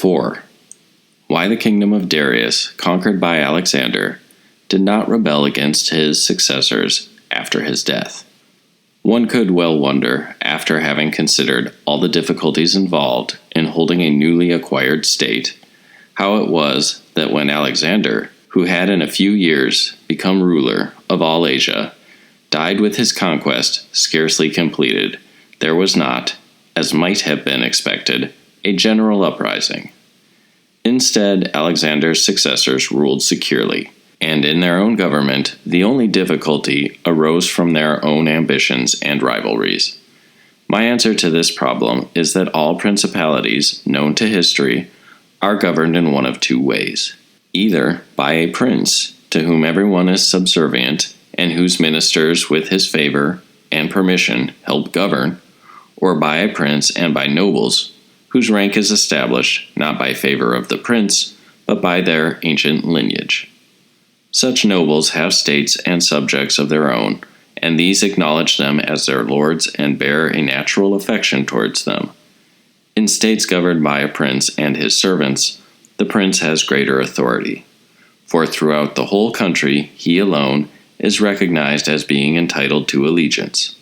4. Why the kingdom of Darius, conquered by Alexander, did not rebel against his successors after his death. One could well wonder, after having considered all the difficulties involved in holding a newly acquired state, how it was that when Alexander, who had in a few years become ruler of all Asia, died with his conquest scarcely completed, there was not, as might have been expected, a general uprising. Instead, Alexander's successors ruled securely, and in their own government the only difficulty arose from their own ambitions and rivalries. My answer to this problem is that all principalities known to history are governed in one of two ways: either by a prince to whom everyone is subservient and whose ministers with his favor and permission help govern, or by a prince and by nobles whose rank is established not by favor of the prince, but by their ancient lineage. Such nobles have states and subjects of their own, and these acknowledge them as their lords and bear a natural affection towards them. In states governed by a prince and his servants, the prince has greater authority, for throughout the whole country he alone is recognized as being entitled to allegiance.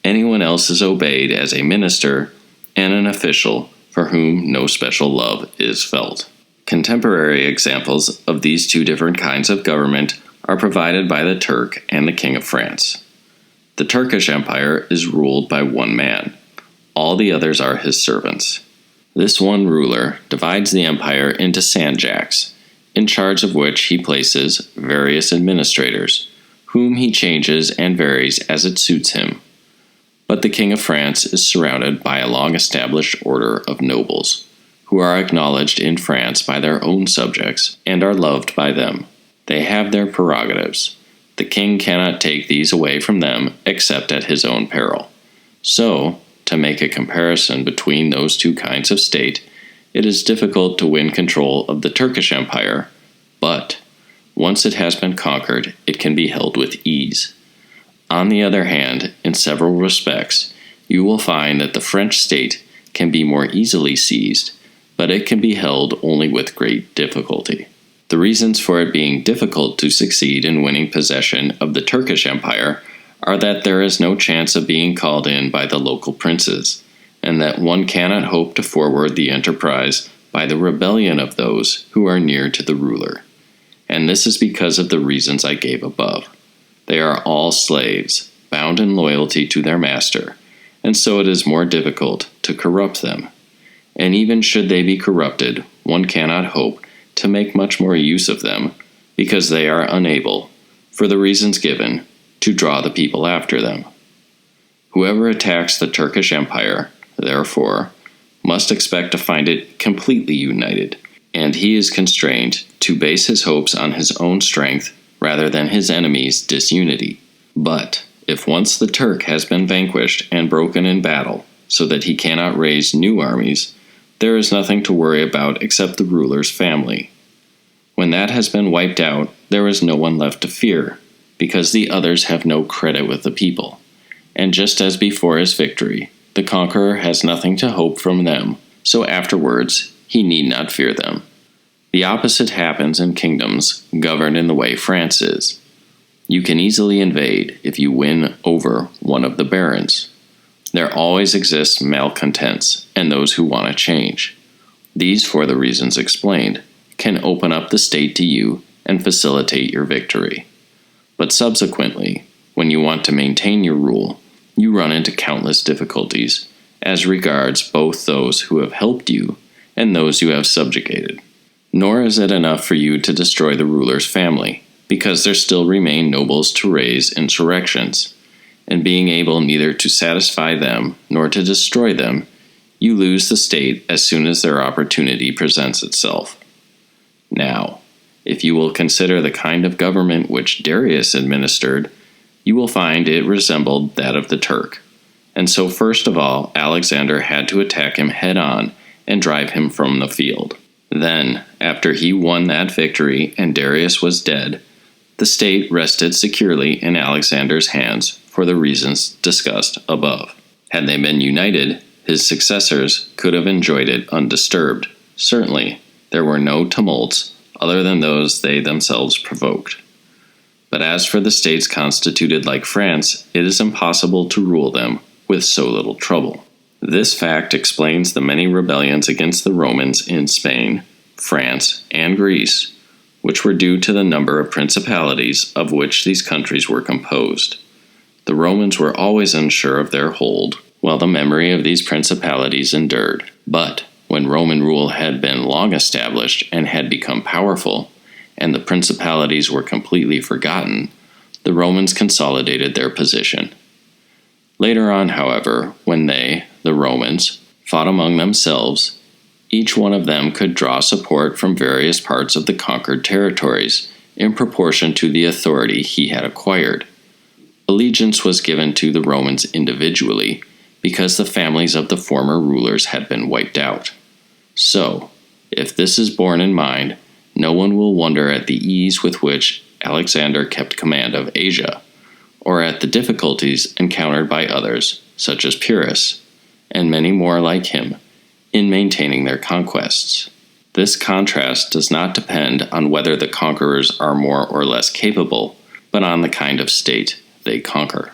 Anyone else is obeyed as a minister and an official for whom no special love is felt. Contemporary examples of these two different kinds of government are provided by the Turk and the King of France. The Turkish Empire is ruled by one man. All the others are his servants. This one ruler divides the empire into sandjaks, in charge of which he places various administrators, whom he changes and varies as it suits him. But the King of France is surrounded by a long-established order of nobles, who are acknowledged in France by their own subjects and are loved by them. They have their prerogatives. The king cannot take these away from them except at his own peril. So, to make a comparison between those two kinds of state, it is difficult to win control of the Turkish Empire, but once it has been conquered, it can be held with ease. On the other hand, in several respects, you will find that the French state can be more easily seized, but it can be held only with great difficulty. The reasons for it being difficult to succeed in winning possession of the Turkish Empire are that there is no chance of being called in by the local princes, and that one cannot hope to forward the enterprise by the rebellion of those who are near to the ruler. And this is because of the reasons I gave above. They are all slaves, bound in loyalty to their master, and so it is more difficult to corrupt them. And even should they be corrupted, one cannot hope to make much more use of them, because they are unable, for the reasons given, to draw the people after them. Whoever attacks the Turkish Empire, therefore, must expect to find it completely united, and he is constrained to base his hopes on his own strength rather than his enemies' disunity. But if once the Turk has been vanquished and broken in battle, so that he cannot raise new armies, there is nothing to worry about except the ruler's family. When that has been wiped out, there is no one left to fear, because the others have no credit with the people. And just as before his victory, the conqueror has nothing to hope from them, so afterwards he need not fear them. The opposite happens in kingdoms governed in the way France is. You can easily invade if you win over one of the barons. There always exists malcontents and those who want to change. These, for the reasons explained, can open up the state to you and facilitate your victory. But subsequently, when you want to maintain your rule, you run into countless difficulties as regards both those who have helped you and those you have subjugated. Nor is it enough for you to destroy the ruler's family, because there still remain nobles to raise insurrections, and being able neither to satisfy them nor to destroy them, you lose the state as soon as their opportunity presents itself. Now, if you will consider the kind of government which Darius administered, you will find it resembled that of the Turk. And so first of all, Alexander had to attack him head-on and drive him from the field. Then, after he won that victory and Darius was dead, the state rested securely in Alexander's hands for the reasons discussed above. Had they been united, his successors could have enjoyed it undisturbed, Certainly, there were no tumults other than those they themselves provoked. But as for the states constituted like France, it is impossible to rule them with so little trouble. This fact explains the many rebellions against the Romans in Spain, France, and Greece, which were due to the number of principalities of which these countries were composed. The Romans were always unsure of their hold, while the memory of these principalities endured. But when Roman rule had been long established and had become powerful, and the principalities were completely forgotten, the Romans consolidated their position. Later on, however, when they, the Romans, fought among themselves, each one of them could draw support from various parts of the conquered territories in proportion to the authority he had acquired. Allegiance was given to the Romans individually because the families of the former rulers had been wiped out. So, if this is borne in mind, no one will wonder at the ease with which Alexander kept command of Asia, or at the difficulties encountered by others, such as Pyrrhus, and many more like him, in maintaining their conquests. This contrast does not depend on whether the conquerors are more or less capable, but on the kind of state they conquer.